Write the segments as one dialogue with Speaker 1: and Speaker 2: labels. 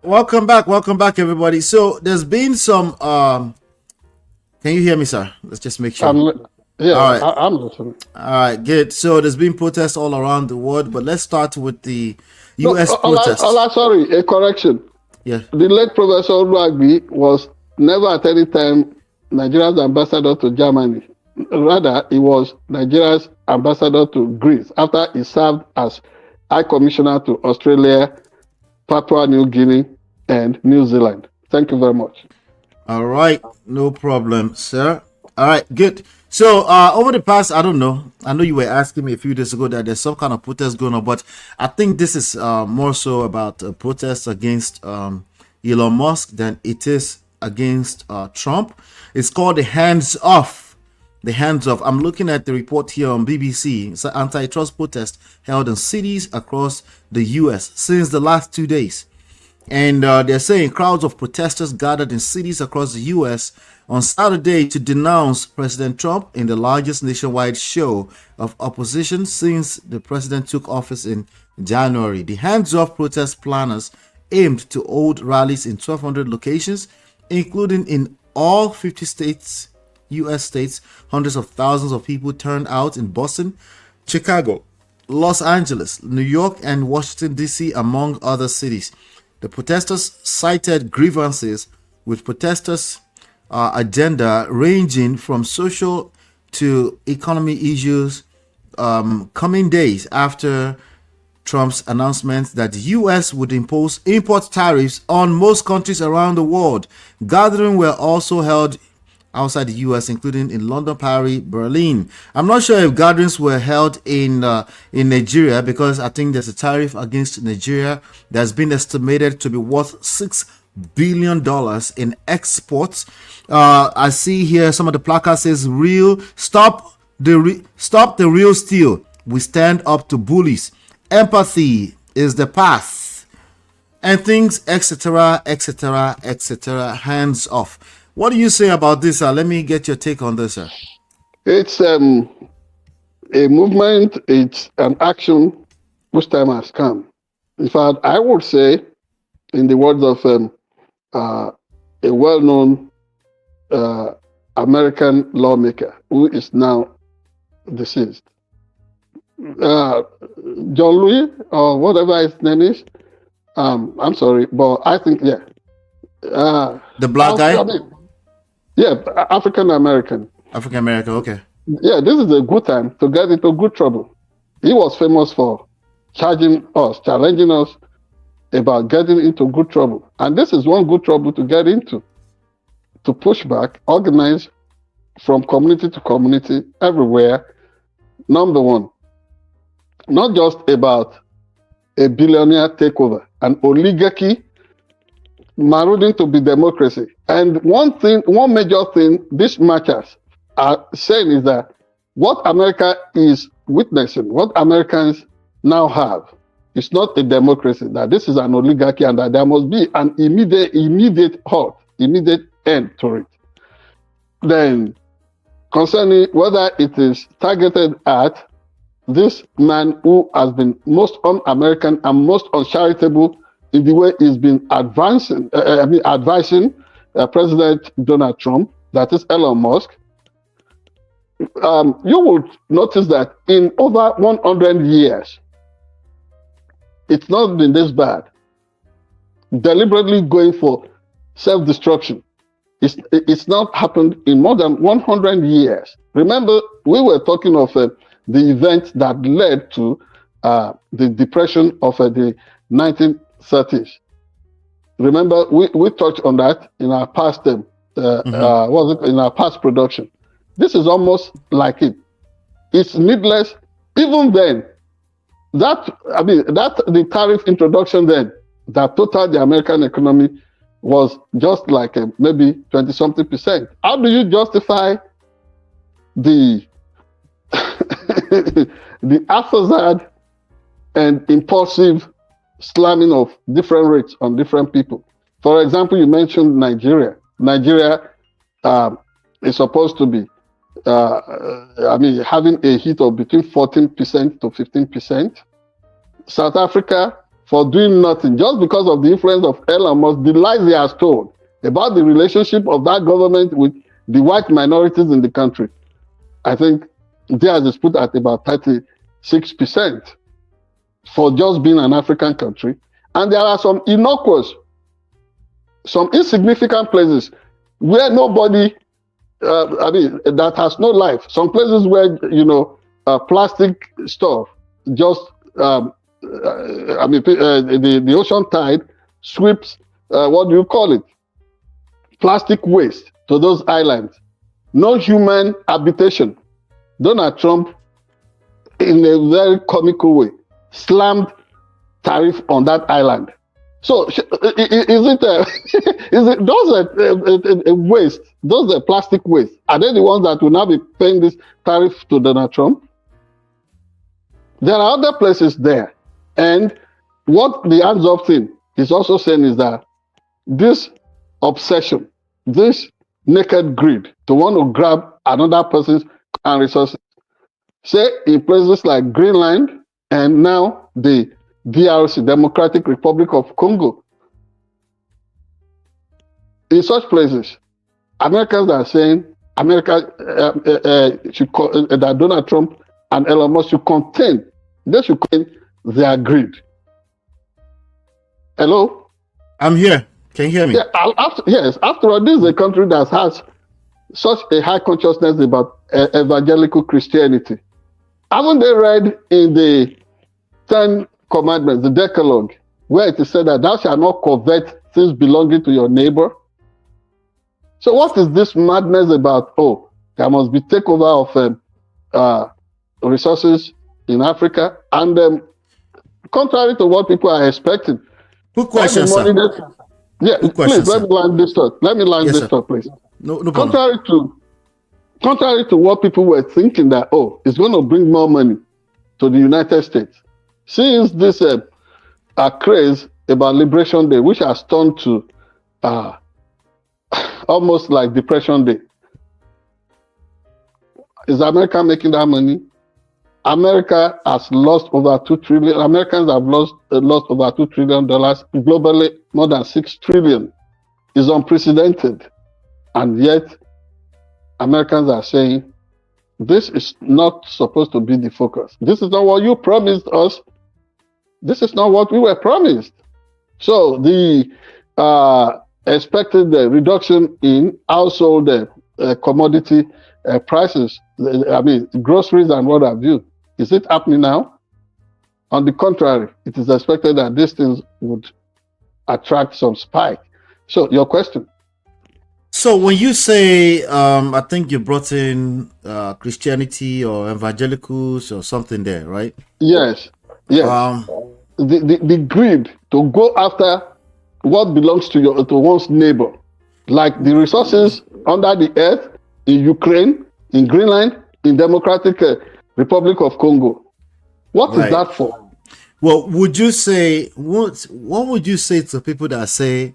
Speaker 1: welcome back, everybody. So there's been some. Can you hear me, sir? Let's just make sure. All right,
Speaker 2: I'm listening.
Speaker 1: all right, good. So there's been protests all around the world, but let's start with the
Speaker 2: No,
Speaker 1: U.S. protests.
Speaker 2: sorry, a correction.
Speaker 1: Yeah.
Speaker 2: The late Professor Oluagbi was never at any time Nigeria's ambassador to Germany. Rather, he was Nigeria's ambassador to Greece after he served as High Commissioner to Australia, Papua New Guinea, and New Zealand. Thank you very much.
Speaker 1: All right, no problem, sir. All right, good. So over the past, I don't know. I know you were asking me a few days ago that there's some kind of protest going on, but I think this is more so about protests against Elon Musk than it is against Trump. It's called the hands off. The hands off. I'm looking at the report here on BBC. It's an antitrust protest held in cities across the U.S. since the last 2 days. And they're saying crowds of protesters gathered in cities across the U.S. on Saturday to denounce President Trump in the largest nationwide show of opposition since the president took office in January. The hands-off protest planners aimed to hold rallies in 1,200 locations, including in all 50 states, U.S. states. Hundreds of thousands of people turned out in Boston, Chicago, Los Angeles, New York, and Washington, D.C., among other cities. The protesters cited grievances with protesters' agenda ranging from social to economy issues coming days after Trump's announcement that the U.S. would impose import tariffs on most countries around the world. Gatherings were also held outside the U.S., including in London, Paris, Berlin. I'm not sure if gatherings were held in Nigeria, because I think there's a tariff against Nigeria that's been estimated to be worth $6 billion in exports. I see here some of the placards says stop the real steal. We stand up to bullies. Empathy is the path. And things, etc., etc., etc., hands off. What do you say about this, sir? Let me get your take on this, sir.
Speaker 2: It's a movement, it's an action whose time has come. In fact, I would say, in the words of a well-known American lawmaker who is now deceased, John Louis, or whatever his name is. I'm sorry, but I think, yeah.
Speaker 1: The black guy?
Speaker 2: Yeah, African American.
Speaker 1: African American, okay.
Speaker 2: Yeah, this is a good time to get into good trouble. He was famous for challenging us about getting into good trouble. And this is one good trouble to get into. To push back, organize from community to community, everywhere. Number one, not just about a billionaire takeover, an oligarchy marauding to be democracy. And one major thing these marchers are saying is that what America is witnessing, what Americans now have, is not a democracy, that this is an oligarchy, and that there must be an immediate halt, immediate end to it. Then, concerning whether it is targeted at this man who has been most un-American and most uncharitable in the way he's been advising President Donald Trump, that is Elon Musk, you would notice that in over 100 years, it's not been this bad. Deliberately going for self-destruction. It's not happened in more than 100 years. Remember, we were talking of the event that led to the depression of the 1930s. Remember, we touched on that in our past in our past production. This is almost like it. It's needless. Even then, the tariff introduction then that totaled the American economy was just like maybe 20-something%. How do you justify the the haphazard and impulsive slamming of different rates on different people? For example, you mentioned Nigeria. Nigeria is supposed to be having a hit of between 14% to 15%. South Africa, for doing nothing just because of the influence of Elon Musk, the lies he has told about the relationship of that government with the white minorities in the country. I think theirs is put at about 36% for just being an African country. And there are some innocuous, some insignificant places where nobody, that has no life. Some places where, plastic stuff just, the ocean tide sweeps, what do you call it? Plastic waste to those islands. No human habitation. Donald Trump, in a very comical way, slammed tariff on that island. So is it those are waste? Those are plastic waste. Are they the ones that will now be paying this tariff to Donald Trump? There are other places there, and what the hands-off thing is also saying is that this obsession, this naked greed to want to grab another person's resources, say in places like Greenland and now the DRC, Democratic Republic of Congo. In such places, Americans are saying that Donald Trump and Elon Musk should contain their greed. Hello?
Speaker 1: I'm here. Can you hear me?
Speaker 2: Yeah, after all, this is a country that has such a high consciousness about evangelical Christianity. Haven't they read in the 10 Commandments, the Decalogue, where it is said that thou shalt not covet things belonging to your neighbor? So what is this madness about? Oh, there must be takeover of resources in Africa, and contrary to what people are expecting.
Speaker 1: Good question, sir.
Speaker 2: Good question, please, let me land this thought. Please.
Speaker 1: No problem.
Speaker 2: Contrary to what people were thinking that, it's going to bring more money to the United States. Since this craze about Liberation Day, which has turned to almost like Depression Day, is America making that money? America has lost over $2 trillion. Americans have lost over $2 trillion. Globally, more than $6 trillion is unprecedented. And yet, Americans are saying, this is not supposed to be the focus. This is not what you promised us. This is not what we were promised. So the expected reduction in household commodity prices, groceries and what have you, is it happening now? On the contrary, it is expected that these things would attract some spike. So your question.
Speaker 1: So when you say, I think you brought in Christianity or evangelicals or something there, right?
Speaker 2: Yes. The greed to go after what belongs to one's neighbor, like the resources under the earth in Ukraine, in Greenland, in Democratic Republic of Congo. What is that for?
Speaker 1: Well, would you say what would you say to people that say,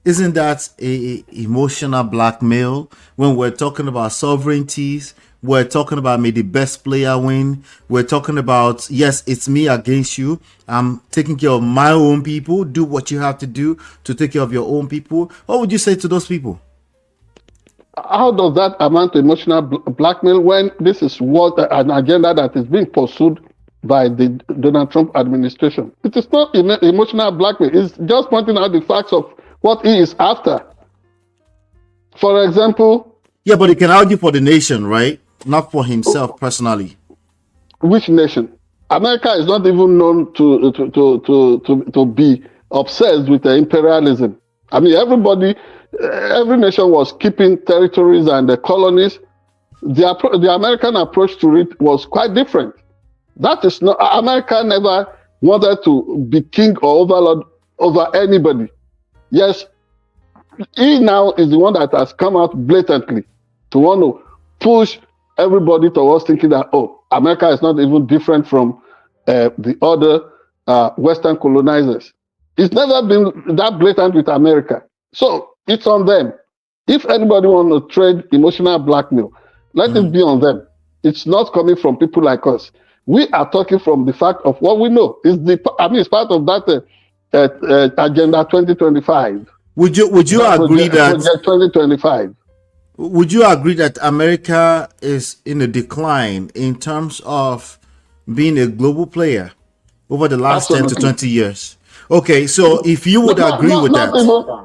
Speaker 1: isn't that a emotional blackmail when we're talking about sovereignties? We're talking about may the best player win. We're talking about, yes, it's me against you. I'm taking care of my own people. Do what you have to do to take care of your own people. What would you say to those people?
Speaker 2: How does that amount to emotional blackmail when this is what an agenda that is being pursued by the Donald Trump administration? It is not emotional blackmail. It's just pointing out the facts of what he is after. For example...
Speaker 1: Yeah, but he can argue for the nation, right? Not for himself personally.
Speaker 2: Which nation? America is not even known to be obsessed with imperialism. I mean, every nation was keeping territories and colonies. The American approach to it was quite different. That is not, America never wanted to be king or overlord over anybody. Yes, he now is the one that has come out blatantly to want to push everybody towards thinking that, America is not even different from the other Western colonizers. It's never been that blatant with America. So it's on them. If anybody wants to trade emotional blackmail, let it be on them. It's not coming from people like us. We are talking from the fact of what we know. It's part of that Agenda 2025.
Speaker 1: Would you agree that
Speaker 2: Project 2025?
Speaker 1: would you agree that America is in a decline in terms of being a global player over the last 10 to
Speaker 2: Absolutely.
Speaker 1: 20 years? Okay, so if you would agree with that.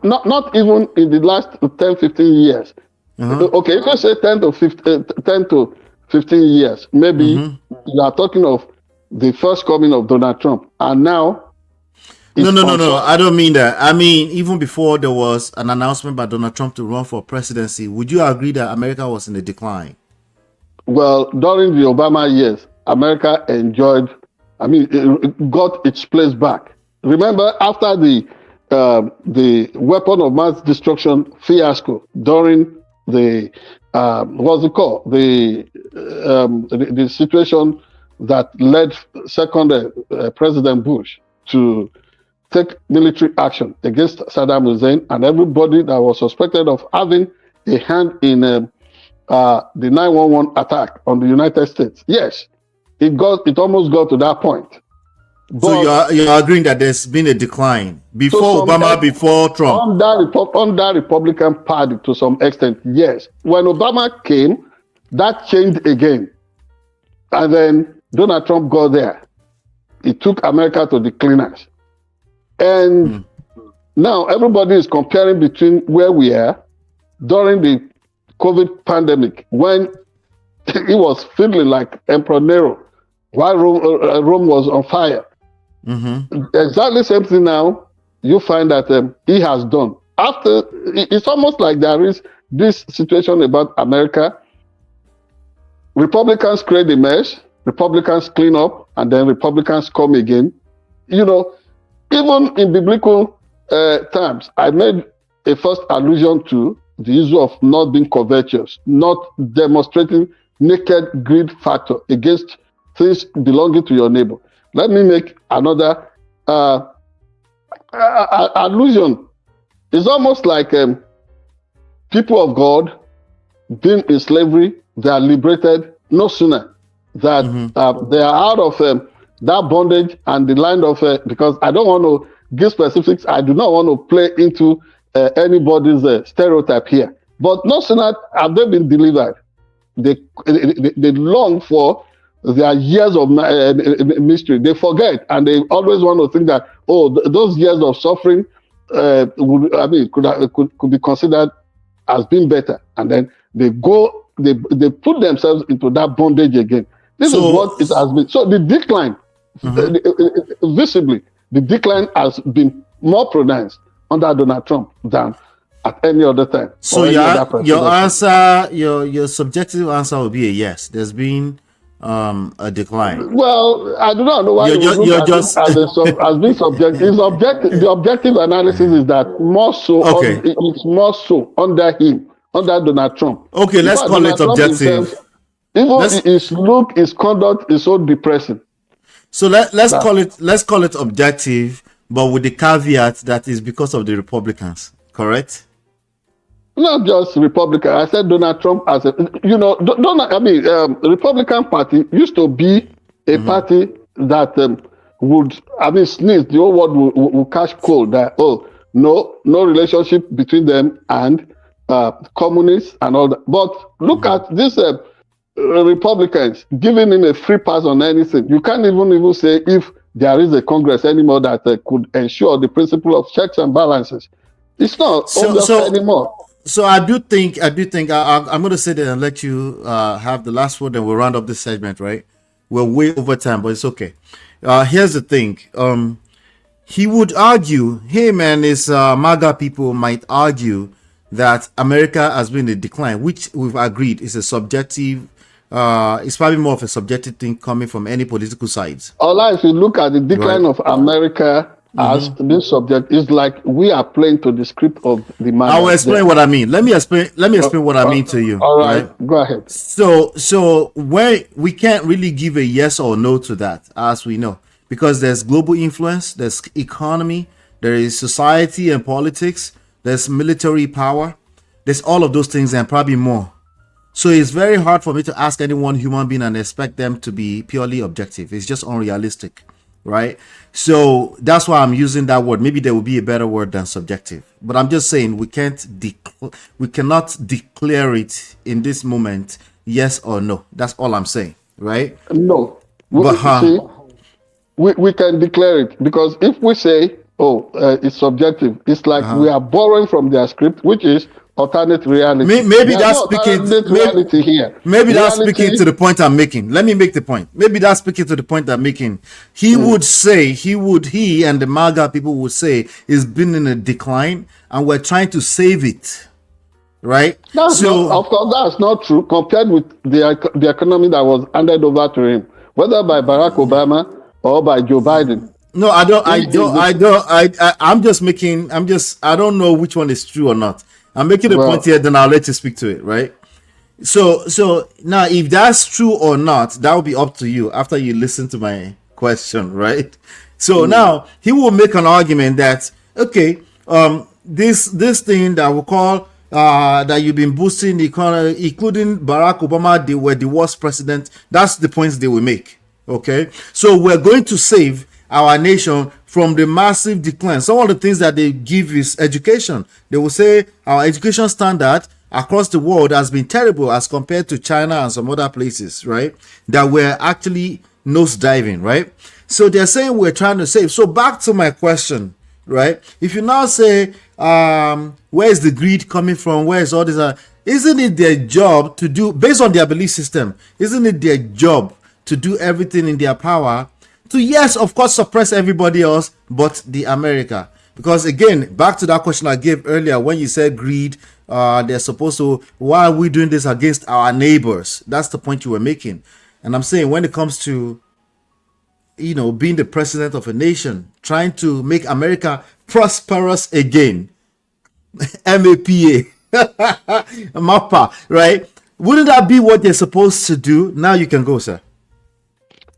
Speaker 2: Not even in the last 10, 15 years. Okay, if you say 10 to 15 years, maybe you are talking of the first coming of Donald Trump. And now...
Speaker 1: No. I don't mean that. I mean, even before there was an announcement by Donald Trump to run for presidency, would you agree that America was in a decline?
Speaker 2: Well, during the Obama years, America it got its place back. Remember, after the weapon of mass destruction fiasco during the what's it called? The situation that led second President Bush to take military action against Saddam Hussein and everybody that was suspected of having a hand in the 9/11 attack on the United States. Yes, it almost got to that point. But
Speaker 1: so you're agreeing that there's been a decline before Obama, before Trump?
Speaker 2: Under Republican Party to some extent, yes. When Obama came, that changed again. And then Donald Trump got there. It took America to the cleaners. And now everybody is comparing between where we are during the COVID pandemic, when it was feeling like Emperor Nero, while Rome was on fire. Exactly same thing now. You find that he has done. After, it's almost like there is this situation about America. Republicans create a mess, Republicans clean up, and then Republicans come again. You know, even in biblical terms, I made a first allusion to the issue of not being covetous, not demonstrating naked greed factor against things belonging to your neighbor. Let me make another allusion. It's almost like people of God being in slavery, they are liberated no sooner that they are out of that bondage and the line of, because I don't want to give specifics, I do not want to play into anybody's stereotype here. But no sooner have they been delivered, they long for their years of mystery. They forget, and they always want to think that, those years of suffering could be considered as being better, and then they put themselves into that bondage again. This is what it has been. So the decline, visibly, the decline has been more pronounced under Donald Trump than at any other time.
Speaker 1: So your answer, your subjective answer would be a yes. There's been a decline.
Speaker 2: Well, I do not know why you're just as being subjective. The objective analysis is that more so. It's more so under him, under Donald Trump.
Speaker 1: Okay, let's call it objective.
Speaker 2: Even his look, his conduct is so depressing.
Speaker 1: So let's call it objective, but with the caveat that is because of the Republicans, correct?
Speaker 2: Not just Republican. I said Donald Trump as a, Republican Party used to be a party that would, sneeze. The whole world would catch cold that, no relationship between them and communists and all that. But look at this Republicans giving him a free pass on anything. You can't even say if there is a Congress anymore that could ensure the principle of checks and balances. It's not anymore.
Speaker 1: So I do think I'm going to say that and let you have the last word, and we'll round up this segment, right? We're way over time, but it's okay. Here's the thing. He would argue, MAGA people might argue that America has been in decline, which we've agreed is a subjective, it's probably more of a subjective thing coming from any political sides.
Speaker 2: If you look at the decline of America as this subject, is like we are playing to the script of the man.
Speaker 1: I will explain what I mean. Let me explain what I mean to you.
Speaker 2: All right, go ahead.
Speaker 1: So where we can't really give a yes or no to that, as we know, because there's global influence, there's economy, there is society and politics, there's military power, there's all of those things and probably more. So it's very hard for me to ask any one human being and expect them to be purely objective. It's just unrealistic. right? So that's why I'm using that word. Maybe there will be a better word than subjective, but I'm just saying we cannot declare it in this moment, yes or no. That's all I'm saying, right?
Speaker 2: No.
Speaker 1: But
Speaker 2: See, we can declare it, because if we say, oh, it's subjective, it's like we are borrowing from their script, which is alternate reality.
Speaker 1: maybe
Speaker 2: There's
Speaker 1: that's
Speaker 2: no
Speaker 1: speaking.
Speaker 2: alternate reality here.
Speaker 1: Maybe that's speaking
Speaker 2: Reality,
Speaker 1: to the point I'm making. Let me make the point. Maybe that's speaking to the point I'm making. He would say, he and the MAGA people would say, it's been in a decline and we're trying to save it, right?
Speaker 2: that's not, of course, that's not true compared with the economy that was handed over to him, whether by Barack Obama or by Joe Biden.
Speaker 1: No, I don't know which one is true or not. I'm making a point here, then I'll let you speak to it, right? So now, if that's true or not, that will be up to you after you listen to my question, right? So now he will make an argument that, okay, this thing that we call that you've been boosting the economy, including Barack Obama, they were the worst president. That's the points they will make. Okay, so we're going to save our nation from the massive decline. Some of the things that they give is education. They will say our education standard across the world has been terrible as compared to China and some other places, right? That we're actually nosediving, right? So they're saying we're trying to save. So back to my question, right? If you now say, where is the greed coming from? Where is all this? Isn't it their job to do, based on their belief system, isn't it their job to do everything in their power to, yes, of course, suppress everybody else but the America? Because again, back to that question I gave earlier, when you said greed, they're supposed to, why are we doing this against our neighbors? That's the point you were making. And I'm saying, when it comes to, being the president of a nation, trying to make America prosperous again, MAPA, MAPA, right? Wouldn't that be what they're supposed to do? Now you can go, sir.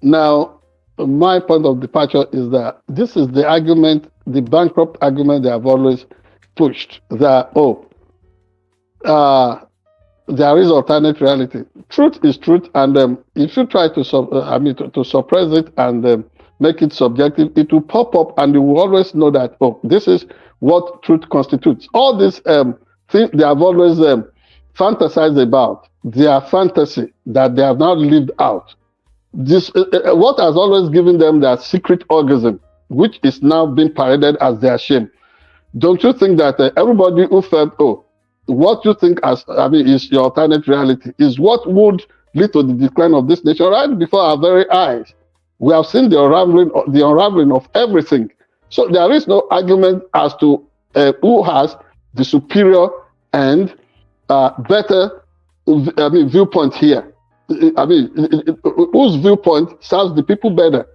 Speaker 2: Now, my point of departure is that this is the argument, the bankrupt argument they have always pushed, that, there is alternate reality. Truth is truth, and if you try to suppress it and make it subjective, it will pop up, and you will always know that, this is what truth constitutes. All these things they have always fantasized about, their fantasy that they have now lived out. This what has always given them their secret orgasm, which is now being paraded as their shame. Don't you think that everybody who felt, what you think is your alternate reality is what would lead to the decline of this nation right before our very eyes? We have seen the unraveling of everything. So there is no argument as to who has the superior and better viewpoint here. Whose viewpoint serves the people better.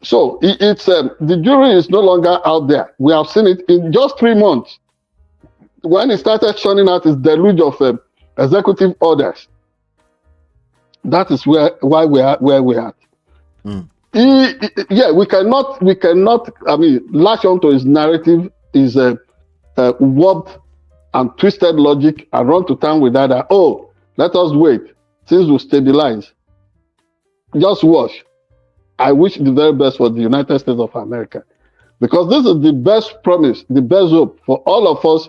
Speaker 2: So it's the jury is no longer out there. We have seen it in just 3 months when it started churning out its deluge of executive orders. That is why we are where we are. We cannot latch onto his narrative, his warped and twisted logic, and run to town with that. Let us wait. Things will stabilize. Just watch. I wish the very best for the United States of America, because this is the best promise, the best hope for all of us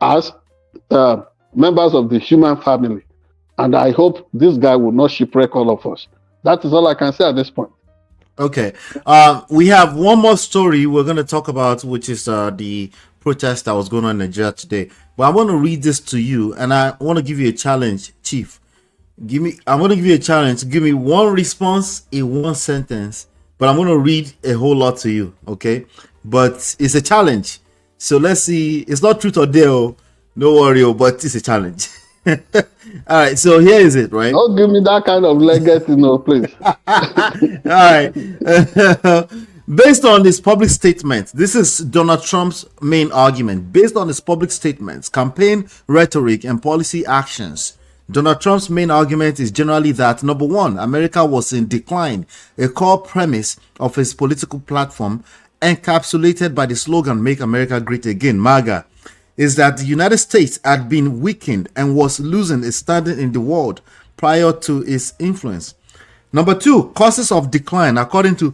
Speaker 2: as members of the human family. And I hope this guy will not shipwreck all of us. That is all I can say at this point.
Speaker 1: Okay. We have one more story we're going to talk about, which is the protest that was going on in Nigeria today. But I want to read this to you, and I want to give you a challenge, Chief. I'm going to give you a challenge. Give me one response in one sentence, but I'm going to read a whole lot to you, okay? But it's a challenge. So let's see. It's not truth or dare, no worry, but it's a challenge. All right, so here is it, right?
Speaker 2: Don't give me that kind of legacy, please.
Speaker 1: All right. Based on his public statements, this is Donald Trump's main argument. Based on his public statements, campaign rhetoric, and policy actions, Donald Trump's main argument is generally that, number one, America was in decline, a core premise of his political platform, encapsulated by the slogan, Make America Great Again, MAGA, is that the United States had been weakened and was losing its standing in the world prior to its influence. Number two, causes of decline, according to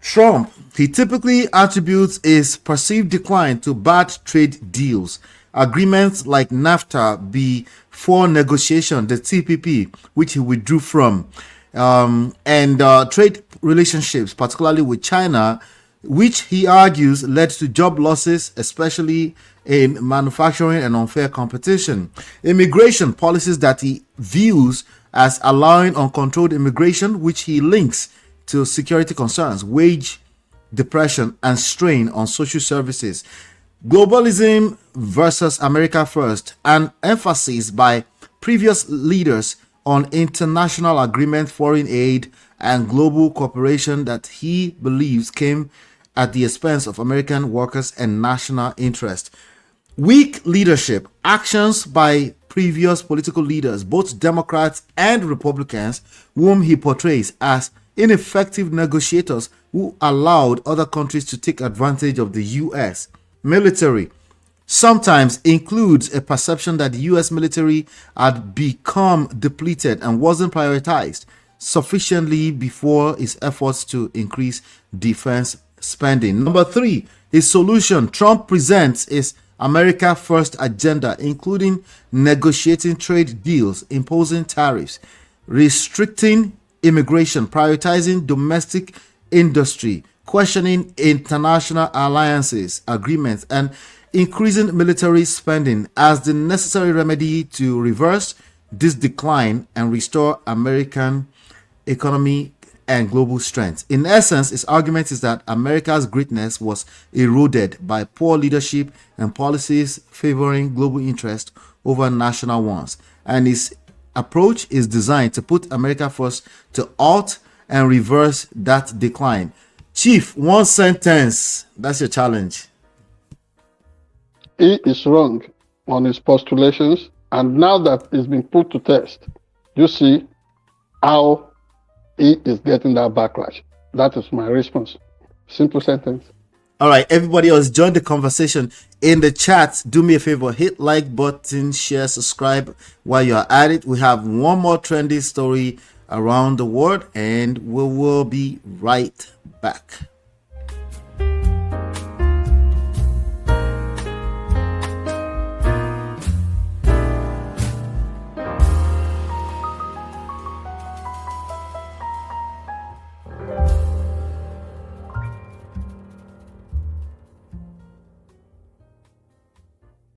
Speaker 1: Trump, he typically attributes his perceived decline to bad trade deals. Agreements like NAFTA before negotiation, the TPP, which he withdrew from, and trade relationships, particularly with China, which he argues led to job losses, especially in manufacturing and unfair competition. Immigration policies that he views as allowing uncontrolled immigration, which he links to security concerns, wage depression, and strain on social services. Globalism versus America first, an emphasis by previous leaders on international agreement, foreign aid, and global cooperation that he believes came at the expense of American workers and national interest. Weak leadership, actions by previous political leaders, both Democrats and Republicans, whom he portrays as ineffective negotiators who allowed other countries to take advantage of the U.S. military. Sometimes includes a perception that the U.S. military had become depleted and wasn't prioritized sufficiently before his efforts to increase defense spending. Number 3, his solution. Trump presents his America First agenda, including negotiating trade deals, imposing tariffs, restricting immigration, prioritizing domestic industry, questioning international alliances, agreements, and increasing military spending as the necessary remedy to reverse this decline and restore American economy and global strength. In essence, his argument is that America's greatness was eroded by poor leadership and policies favoring global interest over national ones. And his approach is designed to put America first, to halt and reverse that decline. Chief, one sentence. That's your challenge.
Speaker 2: He is wrong on his postulations, and now that it's been put to test, you see how he is getting that backlash. That is my response. Simple sentence.
Speaker 1: All right, everybody else, join the conversation in the chat. Do me a favor, hit like button, share, subscribe while you're at it. We have one more trendy story around the world, and we will be right back.